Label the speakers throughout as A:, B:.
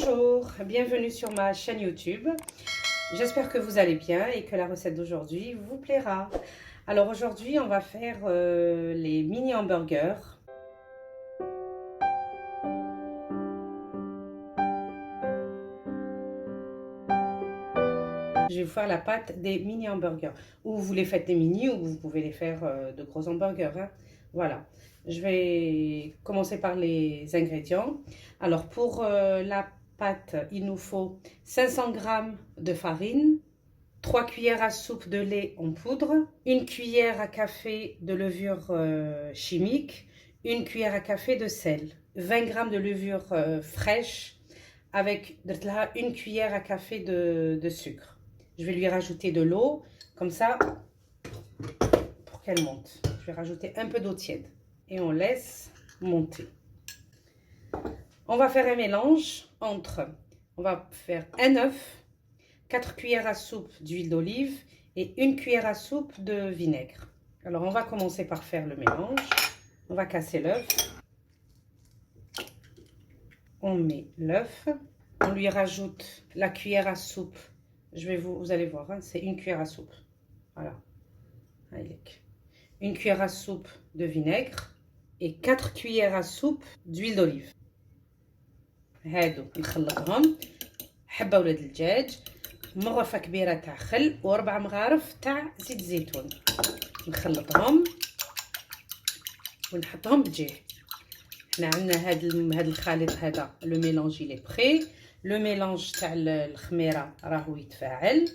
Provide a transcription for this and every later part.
A: Bonjour, bienvenue sur ma chaîne YouTube. J'espère que vous allez bien et que la recette d'aujourd'hui vous plaira. Alors aujourd'hui, on va faire les mini hamburgers. Je vais vous faire la pâte des mini hamburgers. Ou vous les faites des mini ou vous pouvez les faire de gros hamburgers. Hein. Voilà. Je vais commencer par les ingrédients. Alors pour la pâte, il nous faut 500 g de farine, 3 cuillères à soupe de lait en poudre, 1 cuillère à café de levure chimique, 1 cuillère à café de sel, 20 g de levure fraîche avec 1 cuillère à café de sucre. Je vais lui rajouter de l'eau, comme ça, pour qu'elle monte. Je vais rajouter un peu d'eau tiède et on laisse monter. On va faire un mélange entre, on va faire un œuf, 4 cuillères à soupe d'huile d'olive et 1 cuillère à soupe de vinaigre. Alors on va commencer par faire le mélange. On va casser l'œuf. On met l'œuf. On lui rajoute la cuillère à soupe. Vous allez voir, hein, c'est 1 cuillère à soupe. Voilà. Une cuillère à soupe de vinaigre et 4 cuillères à soupe d'huile d'olive. هادو نخلطهم حبه ولاد الدجاج مغرفه كبيره تاع خل و4 مغارف تاع زيت زيتون نخلطهم ونحطهم بجيه. حنا عندنا هاد الخليط هذا لو ميلونج لي بري. لو ميلونج تاع الخميره راهو يتفاعل.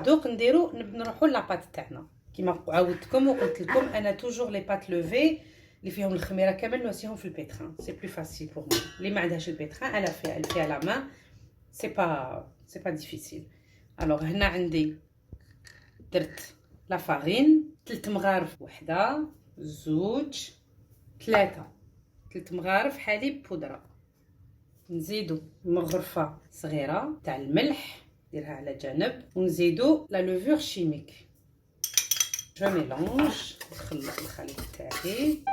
A: دوك نبدا نروحوا لاباط تاعنا كيما عاودتكم وقلت لكم انا توجور لي بات لوفي اللي فيهم الخميره كامل نوسيهم في البيتران. سي بلو فاسيل بور مو. اللي ما عندهاش البيتران الا فيها لا مان سي با ديفيسيل. الوغ هنا عندي درت لا فارين 3 مغارف، وحده زوج 3 مغارف حليب بودره. نزيدو مغرفه صغيره تاع الملح نديرها على جنب ونزيدو لا لوفور شيميك. جو ميلونج نخلط الخليط تاعي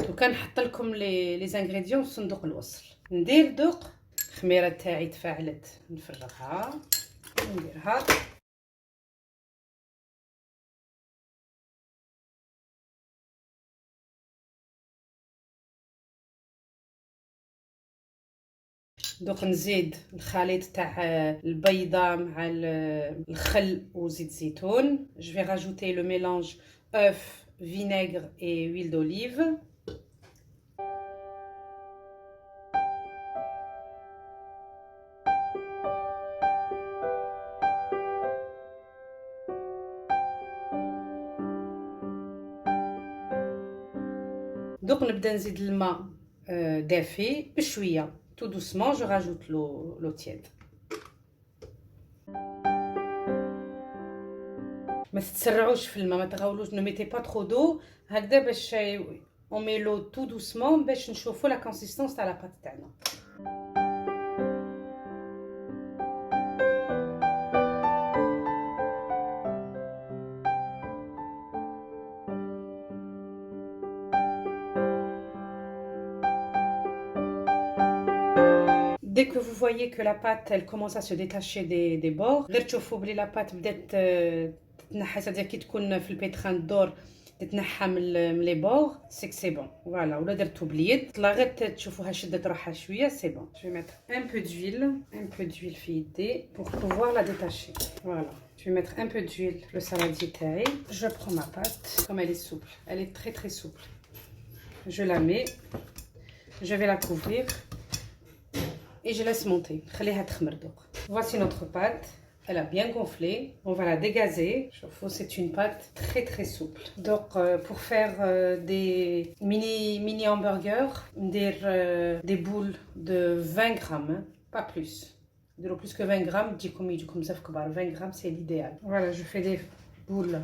A: وكنحط لكم لي زانغريديون في صندوق الوصف. ندير دوق الخميره تاعي تفاعلت نفرغها ونديرها دوك نزيد الخليط تاع البيضه مع الخل وزيت زيتون. Je vais rajouter le mélange œuf, vinaigre et huile d'olive. دوك نبدا نزيد الماء دافي بشويه tout doucement. Je rajoute l'eau tiède. ما تتسرعوش في الماء، ما تغاولوش. ne mettez pas trop d'eau هكذا باش on met l'eau tout doucement باش نشوفوا la consistance تاع لا بات تاعنا. Dès que vous voyez que la pâte elle commence à se détacher des bords, غير تشوفوا بلي la pâte بدات تتنحى، c'est-à-dire كي تكون في البيتران الدور تتنحى من لي بور، سي que c'est bon. Voilà. ولا درتو بليد طلع غير تشوفوها شدت روحها شويه، c'est bon. Je vais mettre un peu d'huile في يدي pour pouvoir la détacher. Voilà. Je vais mettre un peu d'huile le saladier تاعي. Je prends ma pâte comme elle est souple. Elle est très très souple. Je la mets. Je vais la couvrir. Et je laisse monter. Voici notre pâte. Elle a bien gonflé. On va la dégazer. C'est une pâte très très souple. Donc pour faire des mini hamburgers, des boules de 20 grammes, hein, pas plus. Plus que 20 grammes, 20 grammes c'est l'idéal. Voilà, je fais des boules.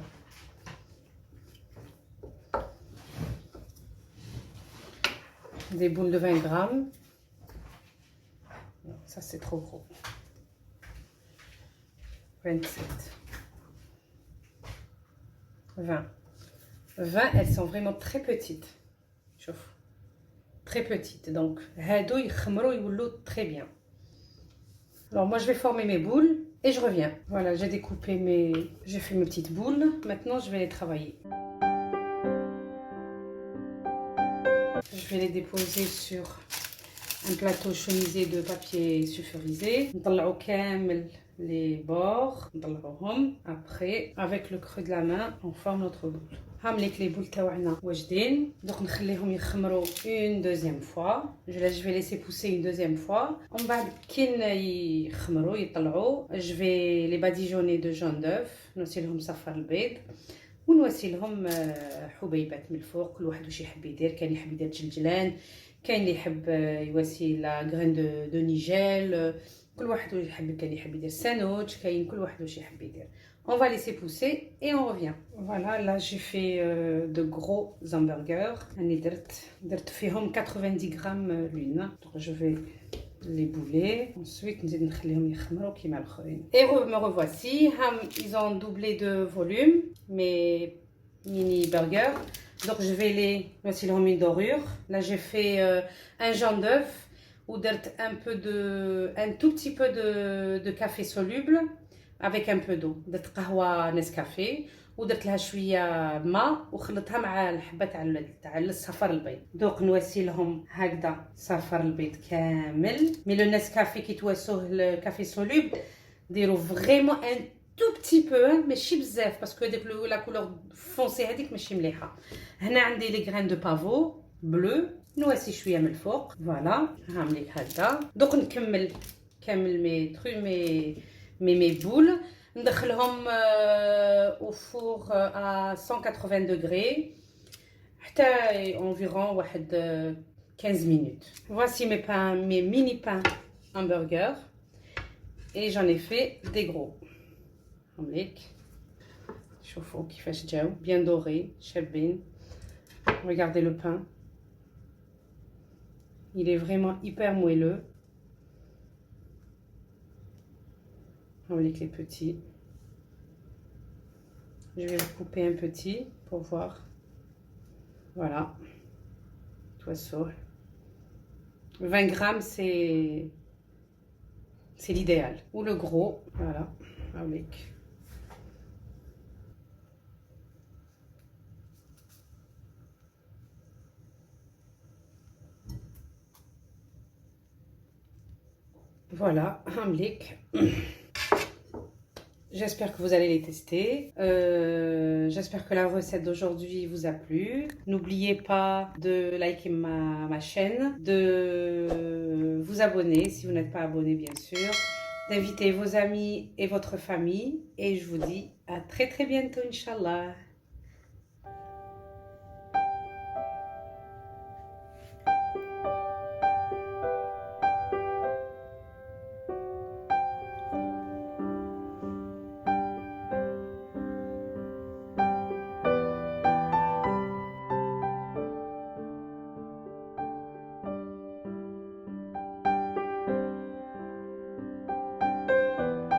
A: Des boules de 20 grammes. Non, ça c'est trop gros. 27. 20. 20, elles sont vraiment très petites. Chauffe. très petites. Donc, هادو يخمروا يولوا très bien. Alors moi je vais former mes boules et je reviens. Voilà, j'ai fait mes petites boules. Maintenant je vais les travailler. Je vais les déposer sur un plateau chemisé de papier sulfurisé. نطلعوا كامل les bords. نطلعوهم. Après, avec le creux de la main, on forme notre boule. هامليك les boules تاوعنا واجدين. Donc نخليهم يخمروا une deuxième fois. Je vais laisser pousser une deuxième fois. ومن بعد كي يخمروا يطلعوا je vais les badigeonner de jaune d'œuf. نوصي لهم صفار البيض. ونواسي لهم حبيبات من الفوق. كل واحد واش يحب يدير. كاين يحب يدير جلجلان، كاين اللي يحب يواسي لا غرين دو نيجيل، كل واحد واش يحب. كاين يحب يدير سانوتش، كاين كل واحد واش يحب يدير. On va laisser pousser et on revient. Voilà, là j'ai fait de gros hamburgers. أنا درت فيهم 90 grammes l'une. Donc je vais les bouler. Ensuite نزيد نخليهم يخمروا كيما الاخرين. Et me revoici. Ils ont doublé de volume mes mini burgers. Donc je vais les voici leur une dorure. Là j'ai fait un jaune d'œuf ou un tout petit peu de café soluble avec un peu d'eau. درت قهوة نسكافيه ودرت لها شويه ماء وخلطتها مع الحبه تاع الصفر البيض. دوك نواسي لهم هكذا صفر البيض كامل. مي لو نسكافيه كي تواسوه الكافي سولوب ديروا فريمون ان tout petit peu ماشي بزاف باسكو ديك لا كولور فونسي هذيك ماشي مليحه. هنا عندي لي غرين دو بافو بلو نواسي شويه من الفوق. فوالا هامليك هكذا. دوك نكمل كامل مي بول. ندخلهم au four à 180 degrés حتى environ 15 minutes. Voici mes mini pains hamburgers et j'en ai fait des gros. هامليك شوفوا كيفاش جاو bien dorés شابين. Regardez le pain, il est vraiment hyper moelleux. Avec les petits, je vais vous couper un petit pour voir. Voilà, tout ça. 20 grammes c'est l'idéal, ou le gros. Voilà, avec voilà, hamlik. J'espère que vous allez les tester. J'espère que la recette d'aujourd'hui vous a plu. N'oubliez pas de liker ma chaîne, de vous abonner si vous n'êtes pas abonné bien sûr, d'inviter vos amis et votre famille. Et je vous dis à très bientôt, Inch'Allah.